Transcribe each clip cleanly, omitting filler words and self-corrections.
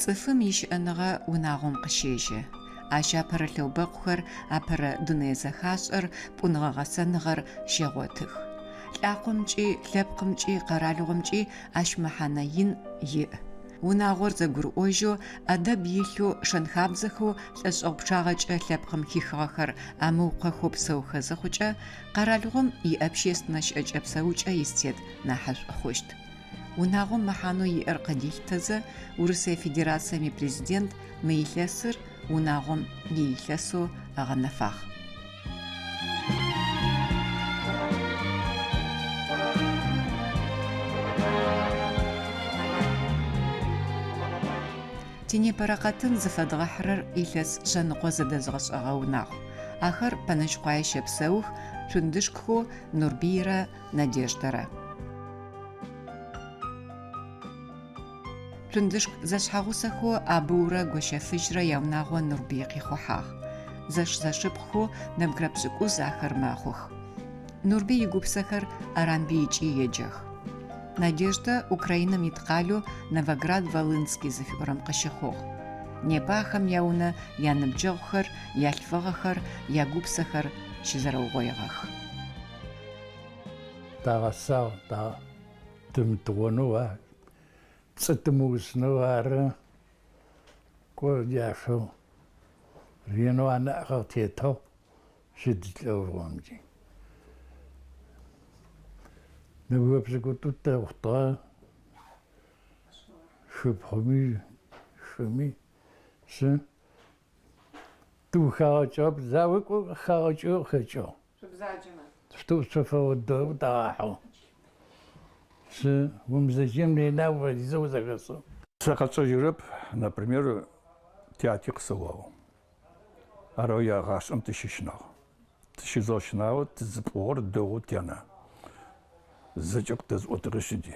Цӏыфым ищыӏэныгъэ унагъом къыщежьэ. Ащапэрэ лъэубэкъухэр апэрэ дуней зэхашӏэр, пӏуныгъэ гъэсэныгъэр щегъотых. Лӏакъомкӏи, лъэпкъымкӏи, къэралыгъомкӏи ащ мэхьанэ ин иӏ. Унагъор зэгурыӏожьэу, ӏэдэб илъэу, шэнхабзэхэу лӏэшӏэгъу пчъагъэкӏэ лъэпкъым хихыгъэхэр амыукъэхэу псэухэ зыхъукӏэ, къэралыгъом иӏэбщественнэ щыӏэкӏэ псэукӏэ истет нахьышӏу хъущт. Унагъом мэхьанэу иӏэр къыдилъытэзэ, Урысыя Федерацием ипрезидент мы илъэсыр унагъом иилъэсэу ыгъэнэфагъ. Тинепэрэ-къэтын зыфэдгъэхьырэр илъэс шъэныкъо зэдэзгъэшӏэгъэ унагъу. Ахэр Пэнэшъхъуае щэпсэух, цундышкхэу Нурбиерэ Надеждэрэ. Цундышк зэшъхьагъусэхэу Абыурэ Гощэфыжьрэ яунагъо Нурбий къихъухьагъ. Зэшыпхъхэу нэбгырэ пшӏыкӏуз ахэр мэхъух. Нурбий игупсэхэр Аранбий еджэх. Надежда Украинэм иткъалэу Новоград-Волынский зыфиӏорэм къыщыхъугъ. Непэ ахэм яунэ яныбджэгъухэр, ялъфыгъэхэр, ягупсэхэр щызэрэугъоигъэх. Тагъасагъ тымтыгъонэу пцӏы тымыусынэу ары ко яшэу ренэу анаӏыгъэ тетыгъ щыдилӏэурыгъомкӏи. Ныбгъэпшӏыкӏутӏу тэухъугъэ шъуми шы тухагъэкӏэ бзауэкӏо хагъэкӏэ хэкӏо. Шъубзаджэмэ. Штуфэудэу дагъахьэу. Шы умзэжьэм ненау вализэу зэхэсэу. Сакъэчӏэжьырэп, например, театр къысэуагъ. Арэу ягъашӏэм тыщыщынагъ. Тыщызэщынагъо тызыпӏыгъэр дэгъоу тянэ. Зэкӏэ къытэзӏотыгъэ щыди.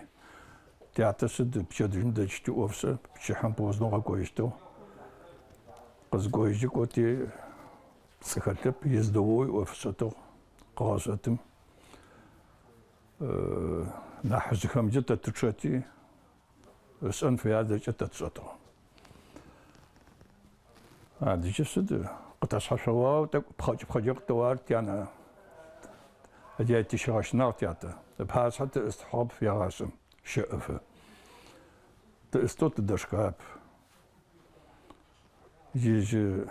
Театр щыд пчэдыжьым дэкӏти ӏофшӏэ, пчыхьэм позднэу къэкӏоищтэу. Къызгоижьы кӏоти пцӏыхэлъэп, ездэгъоу ӏофшӏэтэу къыгъэшӏэтым. Нахьыжьхэмкӏэ тэ тычъэти ышӏэн фея зэкӏэ тэ тшӏэтыгъ. Адыжьы щыд къытэшъхьэшъуагъэу тӏэкӏу пхъэкӏэ къытэуар тянэ. Адяй тищыгъэщынагъ театр. Пхъашъхьэ тыӏыстхьыгъэп ягъашӏэм щэӏыфы. Тыӏыстэу тыдэшхап. Ижьы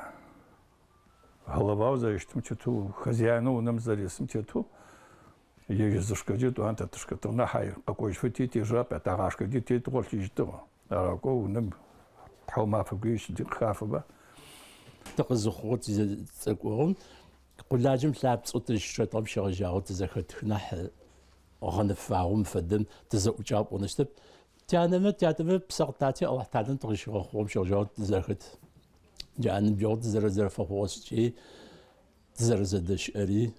хьылывау зэрыщтым тету хозяину унэм зэрисым тету ежьы зышкэджи тӏуан тэтышкэтыгъ. Нахьай къэкӏожьфы тетежьап, ятагъашкэджи тетыгъо лъыжьыщтыгъ. Аракӏо унэм тхьаумафэкӏуи щыди къыхафыба. Тыкъызыхъугъ цӏыкӏугъым къуладжэм лъапцӏэу тыщытщӏэтыгъэм щегъэжьагъэу тызэхэтых нахь гъэнэфагъом фэдэм тызэӏукӏагъ пӏонэщтэп. Театэмэ псэ къытати Аллахь Талэм тыгъищыгъэхъугъэм щегъэжьагъэу тызэхэт. Джаныбджэгъу тызэрэзэфэгъугъэщи, тызэрэзэдэщыӏэри.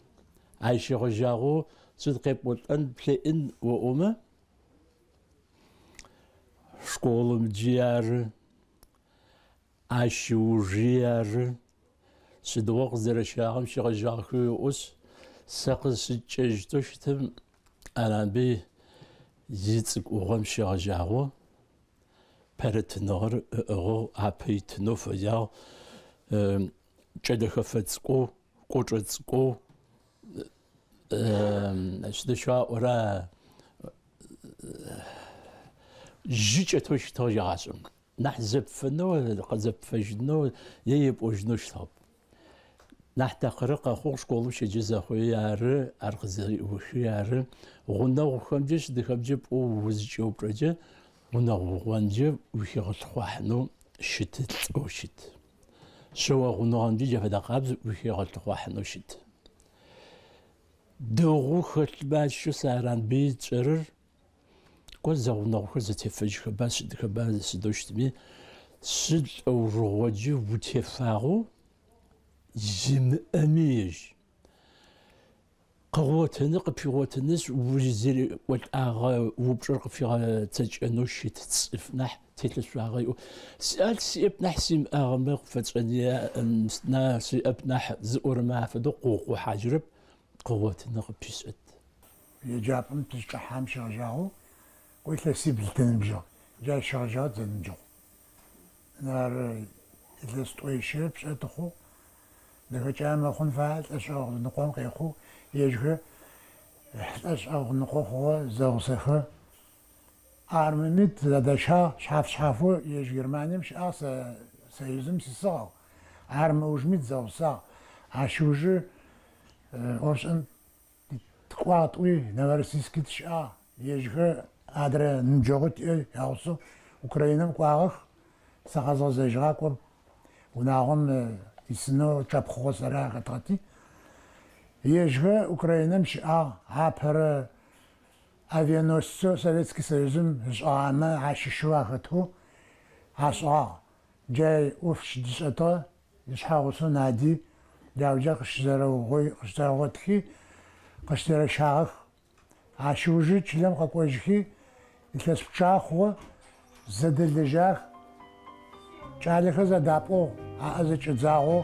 Ай щегъэжьагъэу сыд къепӏолӏэн плъэӏын оӏомэ школым джы ары, ащыужи ары. Сыдигъо къызэрэщагъэм щегъэжьагъэхэу ыӏус сэ къызщыкӏэжьтэу щытым Аранбей ицӏыкӏугъэм щегъэжьагъэу пэрэтыныгъэр ыӏыгъэу апэ итынэу фэягъ. Кӏэдэхэфэ цӏыкӏоу, кӏочӏэ цӏыкӏоу сыдэщыгъаӏора жьыкӏэтэу щытыгъ ягъашӏэм. Нахь зэпфэнэу, къэзэпфэжьынэу епӏожьынэу щытыгъэп. Нахь дахэрэ къэхъугъ школым щеджэ зэхъуи ары, ар къызэриӏуахи ары. Гъунэгъухэмджэ щыдэхэмкӏэ пӏоу узыкӏэупчӏэкӏэ гъунэгъугъуэнджэ уихегъэлъыхъуахьынэу щыты лӏыгъэу щыт. Щэуэгъуныгъэмджэ джафэдэ къабз уихегъэлъыхъуахьынэу щыт. Дэгъу хэлъмэ ащэу сэ Аранбей тшӏэрэр кӏо зэгъунэгъухэр зэтефэжьхэба щыдэхэба сыдэу щытыми щылӏэурыгъоджы утефагъэу жимыӏэми ежь. Къыгъотыны къыпигъотынышъ узэриӏолӏагъэ упчӏэр къыфигъэцэкӏэнэу щыт цӏыф нахь телъышъуагъэ. Сиӏал сиӏэп нахь симыӏагъэмэ къыфэцӏэни сиӏэп нахь зыӏорэмэ афэдэу къыухъухьажьырэп. Къыгъотыны къыпишӏэт. Еджапӏэм тышӏыхьам щегъэжьагъэу къыуилъэсибл тыныбжьэгъу. Джай щегъэжьагъэ зэныбжьэгъу. نار إلستويشة بشأتخو ده جامع خن فعل أشعر نقوم قيخو يجه أشعر نقوم هو زوسخه أرمنت ده شافو يجير معني مش سيزم سيصاغ أرم وجميت زوسا عشوجه أوشن تقوات وي نورسيسكت شا يجه أدرى نجوت يوصو أوكرانيا مقاخ سخازو زجراكو وناهم يسنو تشابخو سرا قطعتي يجه أوكرانيا مش عبر авианосцу Советский Союзым жамы ашишуахату аша جاي وفش دشتا يشحاوسو نادي داوجا قشتراغوتكي قشترا شاخ عشوجي تشلم قاكوجكي يتلس بشاخو زدلجاخ جالخ زدابو عازچزاغو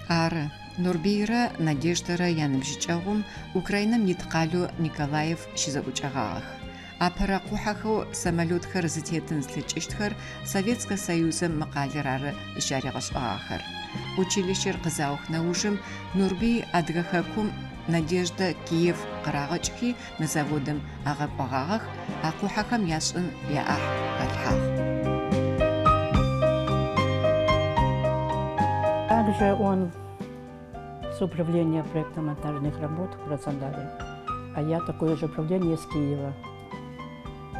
Ары, Нурбийрэ Надеждэрэ яныбжьыкӏэгъум Украинэм итӏкъалэу Николаев щызэӏукӏэгъагъэх. Апэрэ къухьэхэу самолетхэр зытетын зылъыкӏыщтхэр Советскэ Союзым мы къалэр ары зыщаригъэшӏыгъахэр. Училищэр къызаох нэужым Нурбий адыгэ хэкум Надеждэ Киев къырагъэкӏхи мы заводым агъэкӏуагъагъэх, а къухьэхэм яшӏын яӏахь хэлъхьагъ. Также он с управления проектно-монтажных работ в Краснодаре, а я такое же управление из Киева,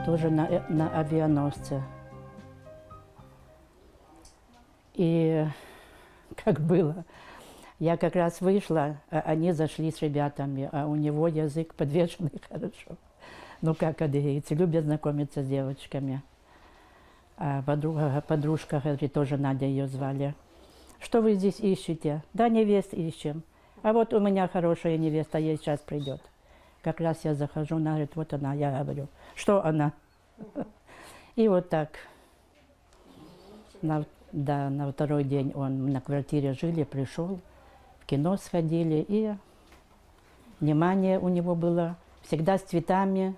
тоже на авианосце. И как было, я как раз вышла, а они зашли с ребятами, а у него язык подвешенный хорошо. Ну как адыгейцы, любят знакомиться с девочками. А подружка, говорит, тоже Надя ее звали. Что вы здесь ищете? Да, невест ищем. А вот у меня хорошая невеста, ей сейчас придет. Как раз я захожу, она говорит, вот она, я говорю, что она? И вот так. На второй день он на квартире жили, пришел, в кино сходили, и внимание у него было всегда с цветами,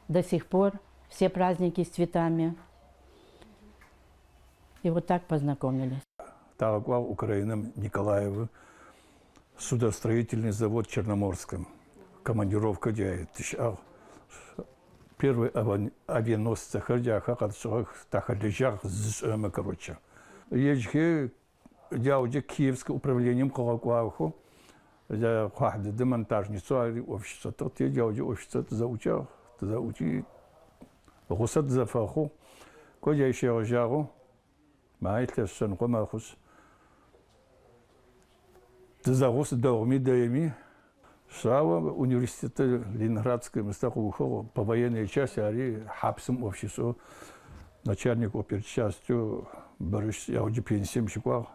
до сих пор все праздники с цветами. И вот так познакомились. Тагва Украина Николаева, судостроительный завод в Черноморском. Командировка делает. Первый авианосец Хардяха, Тахалежах, короче. Ежхи дяуди Киевское управлением Калакуаху, за хахды демонтажницу общества, тот я дяуди общество заучал, заучи гусат зафаху, кодя еще жагу, маэтле сенко махус. Загус дауми даеми, Сава университета Ленинградской Мастахухова по военной части, ари хапсом обществу, начальник оперчастью, Борис, я уже пенсиям шиквал,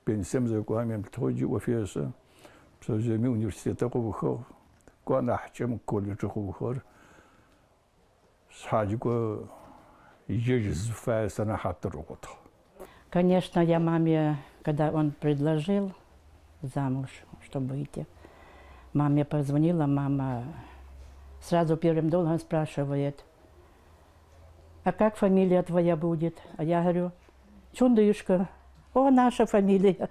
пенсиям за куами, тоди офиса, псаземи университета Хухов, куанахчем колледж Хухор, схадико ежезфая санахатурот. Конечно, я маме, когда он предложил замуж, чтобы идти, маме позвонила, мама сразу первым долгом спрашивает, а как фамилия твоя будет? А я говорю, Чундышка. О, наша фамилия.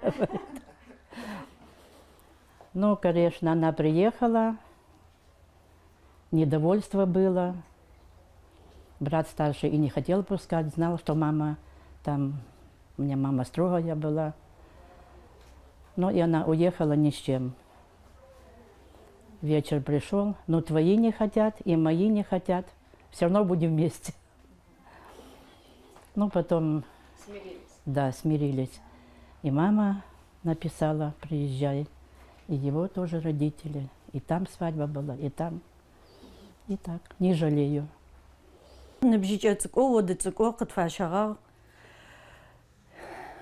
Ну, конечно, она приехала, недовольство было. Брат старший и не хотел пускать, знал, что мама там, у меня мама строгая была. Ну, и она уехала ни с чем. Вечер пришел, но твои не хотят, и мои не хотят. Все равно будем вместе. Ну, потом... Смирились. Да, смирились. И мама написала, приезжай. И его тоже родители. И там свадьба была, и там. И так, не жалею.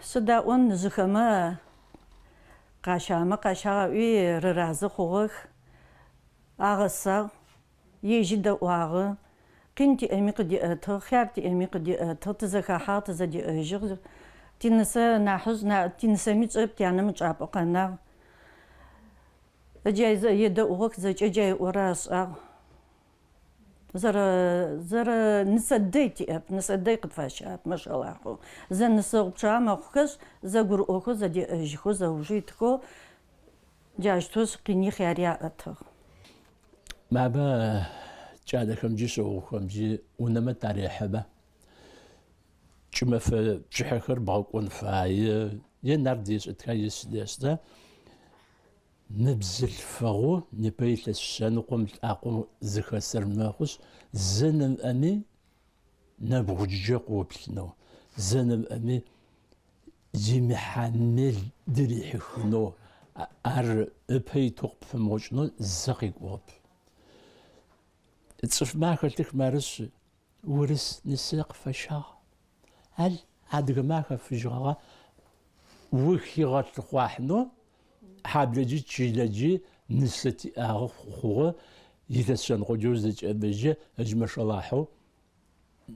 Сюда он жихама кашама кашага уи разы хогых агаса ежида уагы кинти эмик ди ато хярти эмик ди ато тзахахат зади эжир тинса нахуз на тинса мицэп тянам чап кана джайза еда угок зачай урас а زر نسديتي نسدي قد فاشاب ما شاء الله خو زن نسوق شام أخوكش زجر أخو زدي أجخو زوجيتكو جاشتوس قيني خياريا أتو ما با جادكم جي سوقكم جي ونما تاريخ با كما في بشحكر باقون فاي ينرديس اتكايس ديستا نبزل فغو نبيت السنة قمت أقوم زخسر ماخوس زنم أمي نبغج قوبلنو زنم أمي جيمي حامل دريح خنو أر أبي توقف في موجنو زقي قوب تصف معك لك مارس ورس نساق فشا هل عاد معك في جغا وكي غاتلقواحنو حابلجي تشيلجي نستي أخوه يتسن رجوز أبجي أجمع شلاحو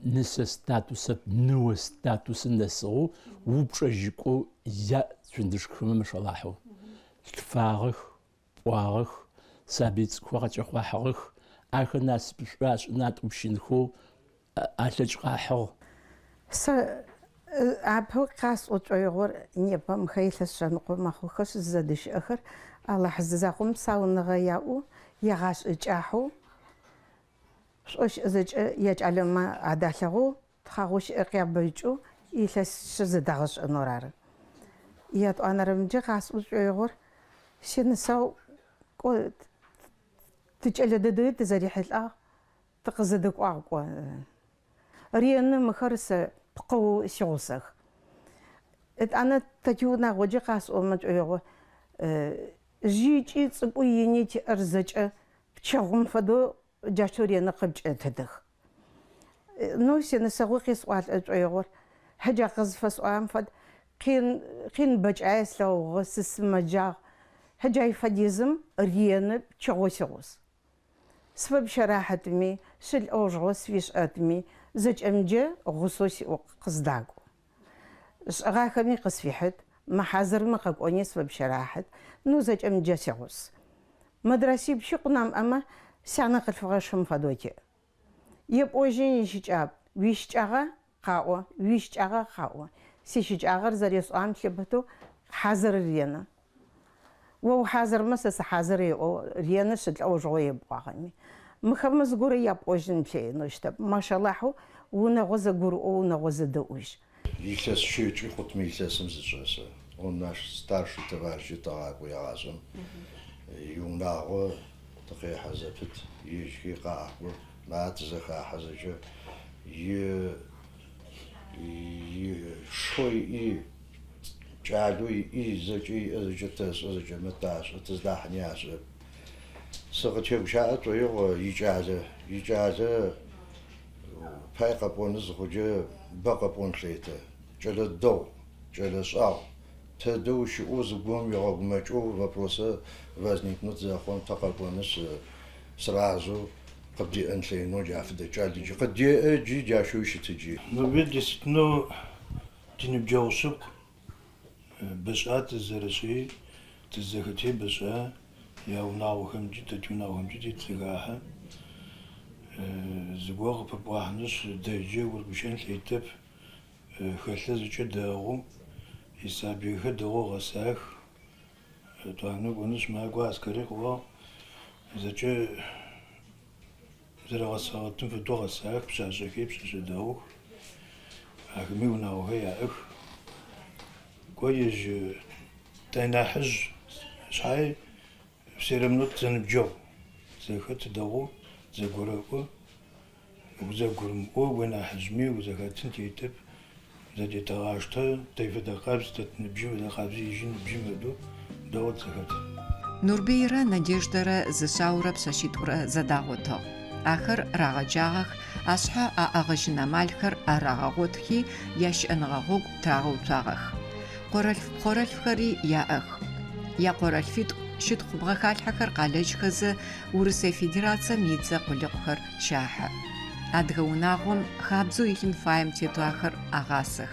نس ستاتوس نو ستاتوس نسو وبشجكو يا تندش كم شلاحو الفارخ وارخ سابيت كوارت خواحرخ آخر ناس بشراش نات وبشينخو أتلج قاحو عبهو قاس وطيور نيبا مخيل الشنقو مخو خش زدش آخر الله حززاقم ساون غياو يغاش إجاحو شوش إزج يجعل ما عدالغو تخاوش إقياب بيجو إيلاس شزدغش نورار يات أنا رمجي قاس وطيور شنساو قو تجعل ددوي تزريح الآ تقزدك واقوا ريان مخرس بقو شوسخ أنا تجونا وجه قاس أمد أيوه جيجي تبو ينيت أرزج بتشغم فدو جاشوري نقبج تدخ نوسي نسوي سؤال أيوه هجا قصف سؤال فد قين بجعاس لو غسس مجا هجا يفديزم ريان بتشغو شوس سبب شراحة مي شل أوجوس فيش أتمي زج أمجي غصوصي وقصداقو غاكمي قصفيحت ما حازر ما قاقوني سبب شراحت نو زج أمجي سيغوس مدرسي بشيقنام أما سانا قلفغاشم فدوكي يبقو جيني شجاب ويش جاغا قاقوا ويش جاغا قاقوا سي شجاغر زريس آم تلبتو حازر ريانا وو حازر مسس حازر ريانا شد أوجوي يبقاغمي مخمس قوري يبقو جن بلي نوشتب ما شاء الله حو ونغوز قورو ونغوز دوش يكلاس شيء خط ميكلاس مزجاسة وناش ستارش تبارش تاعك ويا عازم يوناغو تقي حزبت يجي قاعو ما تزخا حزجه شوي جعلوي زجي زجتس زج متاش تزدحني عزب سقط يوشات ويو يجازة فايقة بونز خجة بقى بونشيته جل الدو جل شاو تدو شؤوز قوم يغب مجو وبروسة وزنيت نتزاخون تقل بونش سرازو قبدي أنشينو جافد جالدي قد جي جاشوش تجي نبيد ستنو تنبجوسك بسات الزرسي تزكتي بسات ياوناوهم جدا توناوهم جدا تلقاها زواغ ببواحنش دايجي وربشان كيتب خلص جداغو يسابي خدغو غساخ توانو قنش ما قوا عسكري قوا زجا زرا غساغتن في دو غساخ بشاشكي بشاشداغو أكمي وناوها يا أخ كويج تيناحج شحاي سيرمنوت زنبجو زي خط داغو زي قراقو وزي قرمقو وين حجمي وزي خاتن تيتب زي دي تغاشتا تيفا دا قابز تتنبجو دا قابز يجي نبجي مدو داوت زي خاتن نوربيرا نادеждара зышаурэ пшъэшъитӏурэ зэдагъотэгъ. Ахэр рагъэджагъэх, ашъхьэ аӏэгъэжьынэ малхэр арагъэгъотхи ящыӏэныгъэ гъогу трагъэуцуагъэх. Къорэлфхэри яӏэх. Якъорэлфитӏу щыт хъубгъэхалъхьэхэр къалэжьхэзэ Урысэ Федерацием идзэ къулыкъухэр щахьы. Адыгэ унагъом хабзэу илъын фаем тету ахэр агъасэх.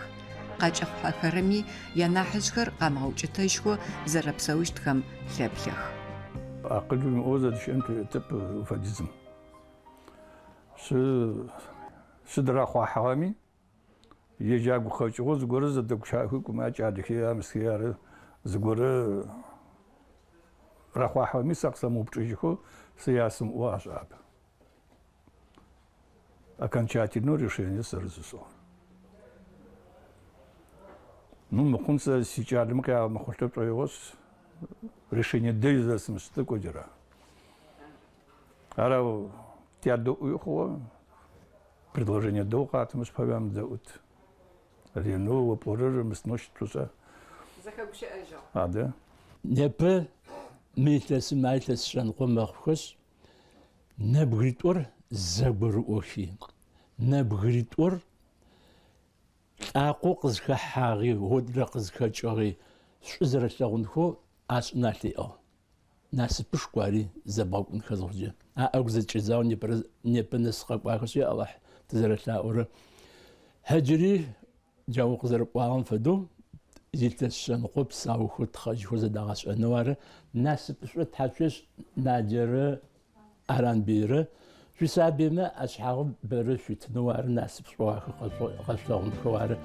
Къэкӏыхьхэрэми янахьыжъхэр къамыгъэукӏытэжьхэу зэрэпсэущтхэм лъэплъэх. أقل من أوزة شمت تب وفجزم ش شدرا خواحامي يجاق خشوا زغور زدق شاهو كما جادخي امسيار زغور رخواحامي سقسمو بچيخو سياسم واشاب окончательное решение сразу. Ну, мы конца сейчас мы как мы хотим проявить решение дельза смысла кодера. Ара те до ухо предложение до как мы спавим да вот рену пороже мы сносит просто. Захагуше ажо. А да. Непе митлес майлес шанқомаххус набгритор забрухи набгритор ақо қызхахаги hodra қызхачаги шузраллагунхо асналио насипшквари забакун хазорже агзачизау непенесқақахси аллах тзараллаура хаджри жау қызарпаан фаду зилташан қопсау хутхаж хозадагас анвара насипшват хачвес наджера аранбира Жусабиме ашхагы бэрэ шүтнуар насипшвах қашлағын ховары